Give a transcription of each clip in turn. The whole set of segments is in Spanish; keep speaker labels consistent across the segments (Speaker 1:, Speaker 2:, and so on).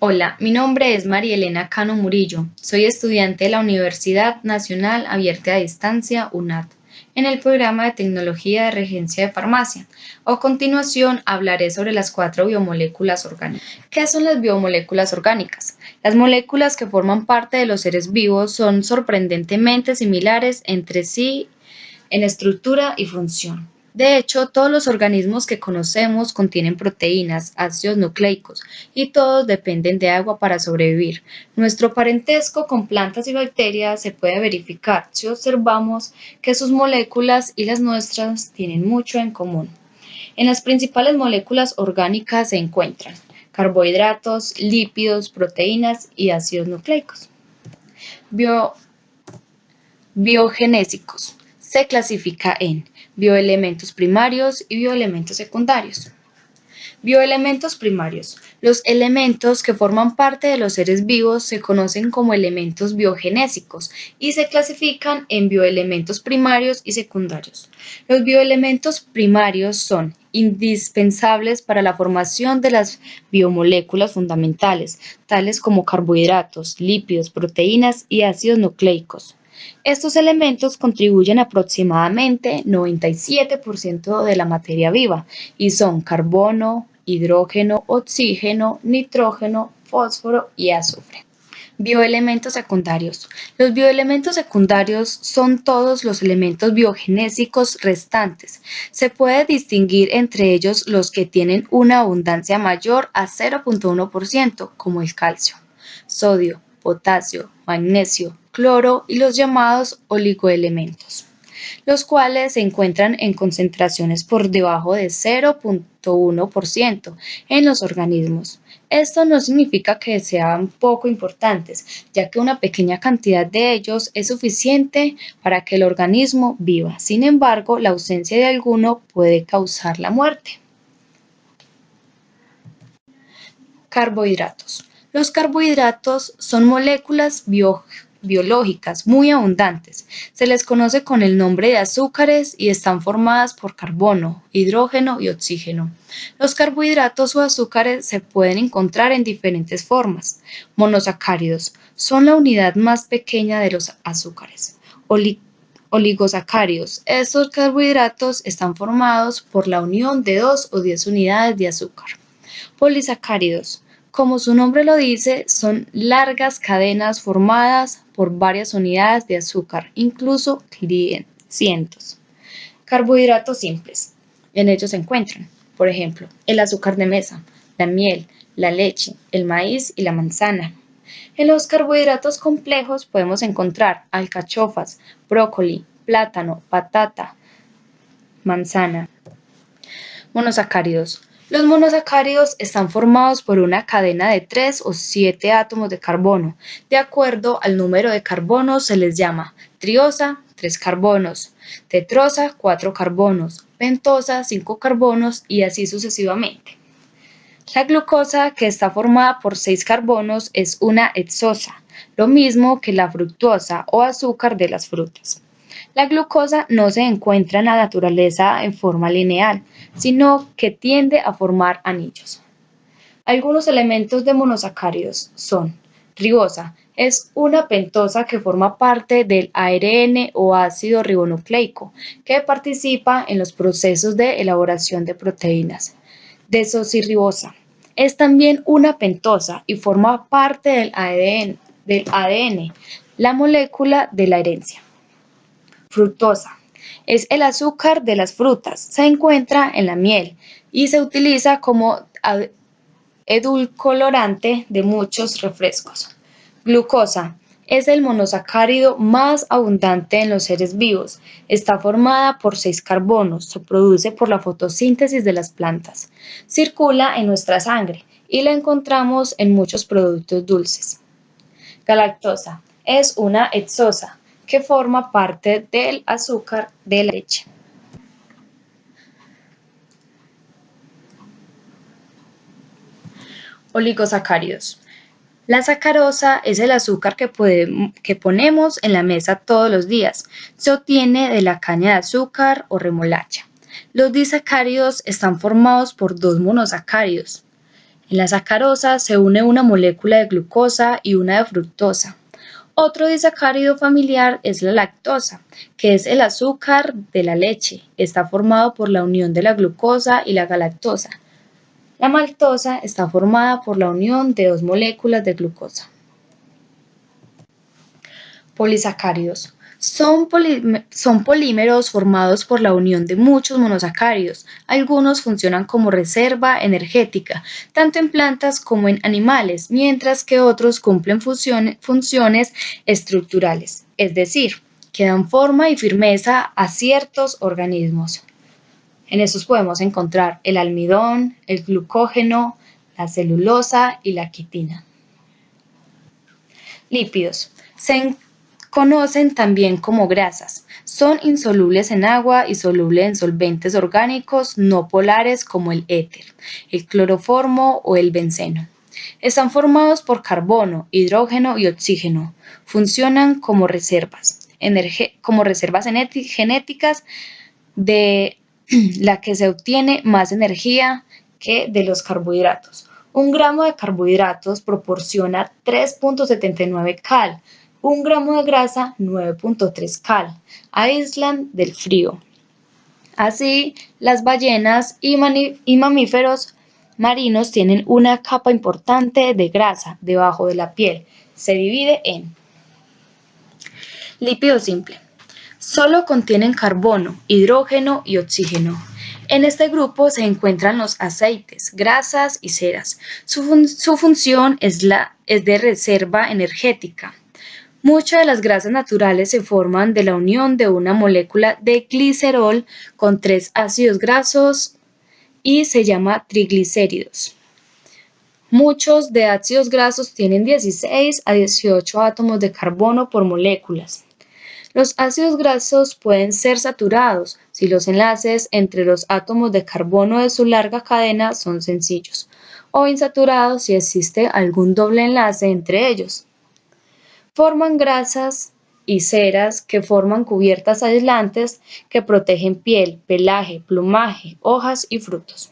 Speaker 1: Hola, mi nombre es María Elena Cano Murillo. Soy estudiante de la Universidad Nacional Abierta a Distancia, UNAD, en el programa de Tecnología de Regencia de Farmacia. A continuación, hablaré sobre las 4 biomoléculas orgánicas. ¿Qué son las biomoléculas orgánicas? Las moléculas que forman parte de los seres vivos son sorprendentemente similares entre sí en estructura y función. De hecho, todos los organismos que conocemos contienen proteínas, ácidos nucleicos, y todos dependen de agua para sobrevivir. Nuestro parentesco con plantas y bacterias se puede verificar si observamos que sus moléculas y las nuestras tienen mucho en común. En las principales moléculas orgánicas se encuentran carbohidratos, lípidos, proteínas y ácidos nucleicos. Biogenésicos. Se clasifica en bioelementos primarios y bioelementos secundarios. Bioelementos primarios. Los elementos que forman parte de los seres vivos se conocen como elementos biogenésicos y se clasifican en bioelementos primarios y secundarios. Los bioelementos primarios son indispensables para la formación de las biomoléculas fundamentales, tales como carbohidratos, lípidos, proteínas y ácidos nucleicos. Estos elementos contribuyen aproximadamente 97% de la materia viva y son carbono, hidrógeno, oxígeno, nitrógeno, fósforo y azufre. Bioelementos secundarios. Los bioelementos secundarios son todos los elementos biogenésicos restantes. Se puede distinguir entre ellos los que tienen una abundancia mayor a 0,1%, como el calcio, sodio, potasio, magnesio, cloro y los llamados oligoelementos, los cuales se encuentran en concentraciones por debajo de 0,1% en los organismos. Esto no significa que sean poco importantes, ya que una pequeña cantidad de ellos es suficiente para que el organismo viva. Sin embargo, la ausencia de alguno puede causar la muerte. Carbohidratos. Los carbohidratos son moléculas biológicas muy abundantes. Se les conoce con el nombre de azúcares y están formadas por carbono, hidrógeno y oxígeno. Los carbohidratos o azúcares se pueden encontrar en diferentes formas. Monosacáridos son la unidad más pequeña de los azúcares. Oligosacáridos. Estos carbohidratos están formados por la unión de 2 o 10 unidades de azúcar. Polisacáridos. Como su nombre lo dice, son largas cadenas formadas por varias unidades de azúcar, incluso cientos. Carbohidratos simples. En ellos se encuentran, por ejemplo, el azúcar de mesa, la miel, la leche, el maíz y la manzana. En los carbohidratos complejos podemos encontrar alcachofas, brócoli, plátano, patata, manzana. Monosacáridos. Los monosacáridos están formados por una cadena de 3 o 7 átomos de carbono. De acuerdo al número de carbonos se les llama triosa, 3 carbonos, tetrosa, 4 carbonos, pentosa, 5 carbonos y así sucesivamente. La glucosa, que está formada por 6 carbonos, es una hexosa, lo mismo que la fructosa o azúcar de las frutas. La glucosa no se encuentra en la naturaleza en forma lineal, sino que tiende a formar anillos. Algunos elementos de monosacáridos son: ribosa, es una pentosa que forma parte del ARN o ácido ribonucleico, que participa en los procesos de elaboración de proteínas. Desoxirribosa, es también una pentosa y forma parte del ADN, la molécula de la herencia. Fructosa, es el azúcar de las frutas, se encuentra en la miel y se utiliza como edulcorante de muchos refrescos. Glucosa, es el monosacárido más abundante en los seres vivos, está formada por 6 carbonos, se produce por la fotosíntesis de las plantas, circula en nuestra sangre y la encontramos en muchos productos dulces. Galactosa, es una hexosa que forma parte del azúcar de la leche. Oligosacáridos. La sacarosa es el azúcar que ponemos en la mesa todos los días. Se obtiene de la caña de azúcar o remolacha. Los disacáridos están formados por 2 monosacáridos. En la sacarosa se une una molécula de glucosa y una de fructosa. Otro disacárido familiar es la lactosa, que es el azúcar de la leche. Está formado por la unión de la glucosa y la galactosa. La maltosa está formada por la unión de dos moléculas de glucosa. Polisacáridos. Son polímeros formados por la unión de muchos monosacáridos. Algunos funcionan como reserva energética, tanto en plantas como en animales, mientras que otros cumplen funciones estructurales, es decir, que dan forma y firmeza a ciertos organismos. En estos podemos encontrar el almidón, el glucógeno, la celulosa y la quitina. Lípidos. Se conocen también como grasas. Son insolubles en agua y solubles en solventes orgánicos no polares como el éter, el cloroformo o el benceno. Están formados por carbono, hidrógeno y oxígeno. Funcionan como reservas genéticas de la que se obtiene más energía que de los carbohidratos. Un gramo de carbohidratos proporciona 3.79 cal. Un gramo de grasa, 9.3 cal. Aíslan del frío. Así, las ballenas y mamíferos marinos tienen una capa importante de grasa debajo de la piel. Se divide en lípido simple. Solo contienen carbono, hidrógeno y oxígeno. En este grupo se encuentran los aceites, grasas y ceras. Su función es de reserva energética. Muchas de las grasas naturales se forman de la unión de una molécula de glicerol con 3 ácidos grasos y se llama triglicéridos. Muchos de ácidos grasos tienen 16 a 18 átomos de carbono por moléculas. Los ácidos grasos pueden ser saturados si los enlaces entre los átomos de carbono de su larga cadena son sencillos, o insaturados si existe algún doble enlace entre ellos. Forman grasas y ceras que forman cubiertas aislantes que protegen piel, pelaje, plumaje, hojas y frutos.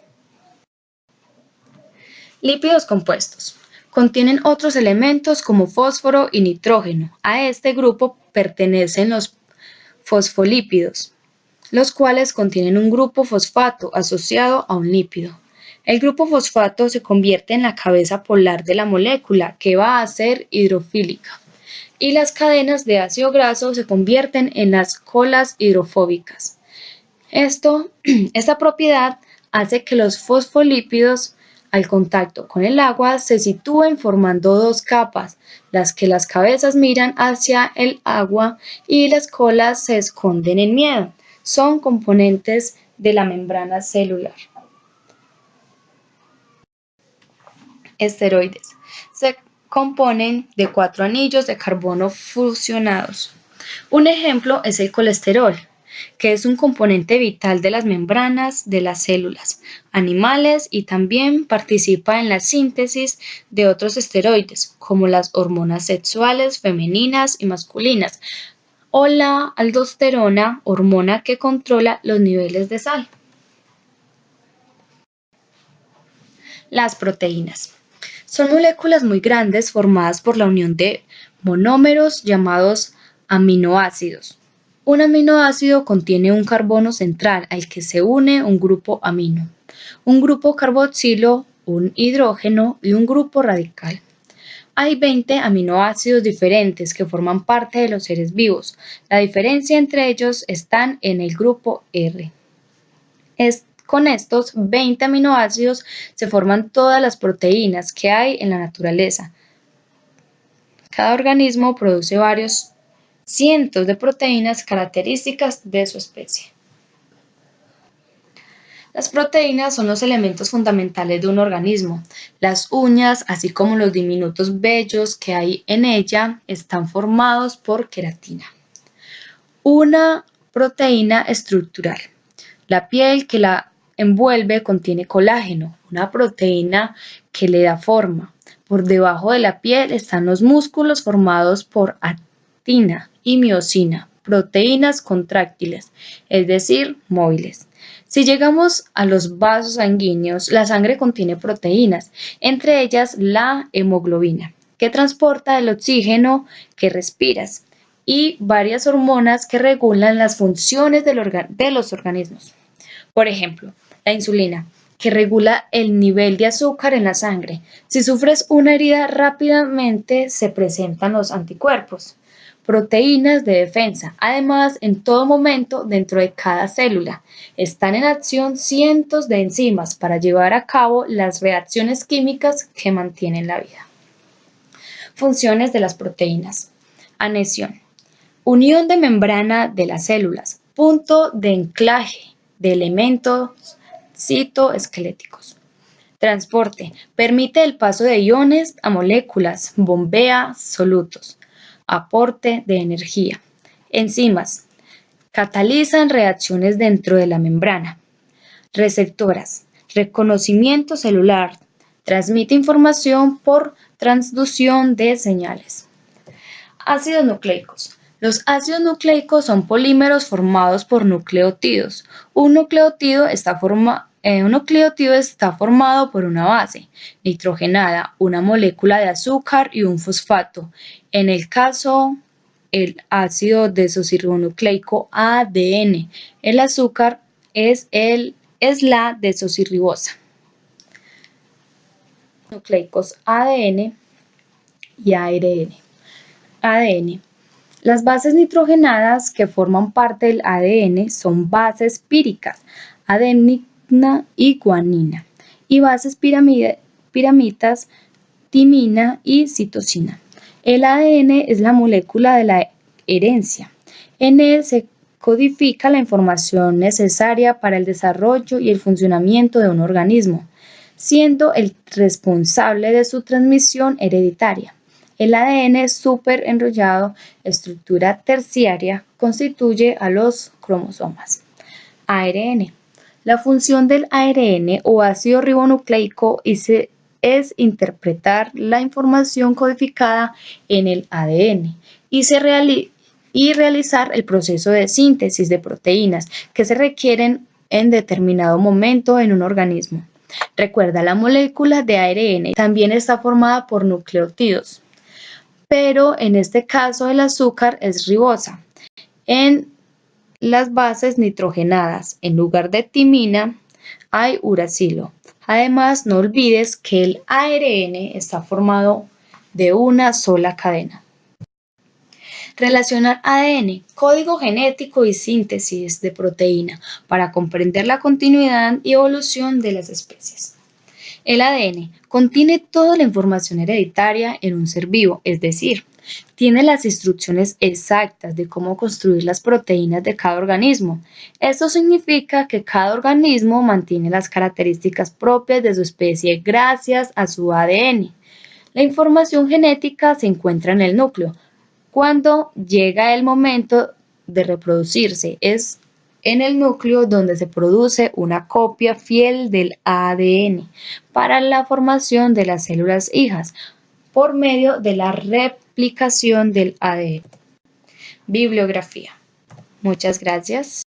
Speaker 1: Lípidos compuestos. Contienen otros elementos como fósforo y nitrógeno. A este grupo pertenecen los fosfolípidos, los cuales contienen un grupo fosfato asociado a un lípido. El grupo fosfato se convierte en la cabeza polar de la molécula, que va a ser hidrofílica, y las cadenas de ácido graso se convierten en las colas hidrofóbicas. Esta propiedad hace que los fosfolípidos al contacto con el agua se sitúen formando dos capas, las cabezas miran hacia el agua y las colas se esconden en medio. Son componentes de la membrana celular. Esteroides. Se componen de 4 anillos de carbono fusionados. Un ejemplo es el colesterol, que es un componente vital de las membranas de las células animales y también participa en la síntesis de otros esteroides, como las hormonas sexuales femeninas y masculinas, o la aldosterona, hormona que controla los niveles de sal. Las proteínas. Son moléculas muy grandes formadas por la unión de monómeros llamados aminoácidos. Un aminoácido contiene un carbono central al que se une un grupo amino, un grupo carboxilo, un hidrógeno y un grupo radical. Hay 20 aminoácidos diferentes que forman parte de los seres vivos. La diferencia entre ellos está en el grupo R. Con estos 20 aminoácidos se forman todas las proteínas que hay en la naturaleza. Cada organismo produce varios cientos de proteínas características de su especie. Las proteínas son los elementos fundamentales de un organismo. Las uñas, así como los diminutos vellos que hay en ella, están formados por queratina. Una proteína estructural. La piel que la envuelve contiene colágeno, una proteína que le da forma. Por debajo de la piel están los músculos formados por actina y miosina, proteínas contráctiles, es decir, móviles. Si llegamos a los vasos sanguíneos, la sangre contiene proteínas, entre ellas la hemoglobina, que transporta el oxígeno que respiras, y varias hormonas que regulan las funciones de los organismos. Por ejemplo, la insulina, que regula el nivel de azúcar en la sangre. Si sufres una herida, rápidamente se presentan los anticuerpos. Proteínas de defensa. Además, en todo momento, dentro de cada célula, están en acción cientos de enzimas para llevar a cabo las reacciones químicas que mantienen la vida. Funciones de las proteínas. Adhesión. Unión de membrana de las células. Punto de anclaje de elementos citoesqueléticos. Transporte. Permite el paso de iones a moléculas. Bombea solutos. Aporte de energía. Enzimas. Catalizan reacciones dentro de la membrana. Receptoras. Reconocimiento celular. Transmite información por transducción de señales. Ácidos nucleicos. Los ácidos nucleicos son polímeros formados por nucleótidos. Un nucleótido está formado por una base nitrogenada, una molécula de azúcar y un fosfato. En el caso, el ácido desoxirribonucleico ADN. El azúcar es la desoxirribosa. Nucleicos ADN y ARN. ADN. Las bases nitrogenadas que forman parte del ADN son bases píricas, adenina y guanina, y bases piramitas, timina y citosina. El ADN es la molécula de la herencia. En él se codifica la información necesaria para el desarrollo y el funcionamiento de un organismo, siendo el responsable de su transmisión hereditaria. El ADN superenrollado, estructura terciaria, constituye a los cromosomas. ARN. La función del ARN o ácido ribonucleico es interpretar la información codificada en el ADN y realizar el proceso de síntesis de proteínas que se requieren en determinado momento en un organismo. Recuerda, la molécula de ARN también está formada por nucleótidos, pero en este caso el azúcar es ribosa. En las bases nitrogenadas, en lugar de timina, hay uracilo. Además, no olvides que el ARN está formado de una sola cadena. Relacionar ADN, código genético y síntesis de proteína para comprender la continuidad y evolución de las especies. El ADN contiene toda la información hereditaria en un ser vivo, es decir, tiene las instrucciones exactas de cómo construir las proteínas de cada organismo. Esto significa que cada organismo mantiene las características propias de su especie gracias a su ADN. La información genética se encuentra en el núcleo. Cuando llega el momento de reproducirse, es en el núcleo donde se produce una copia fiel del ADN para la formación de las células hijas por medio de la replicación del ADN. Bibliografía. Muchas gracias.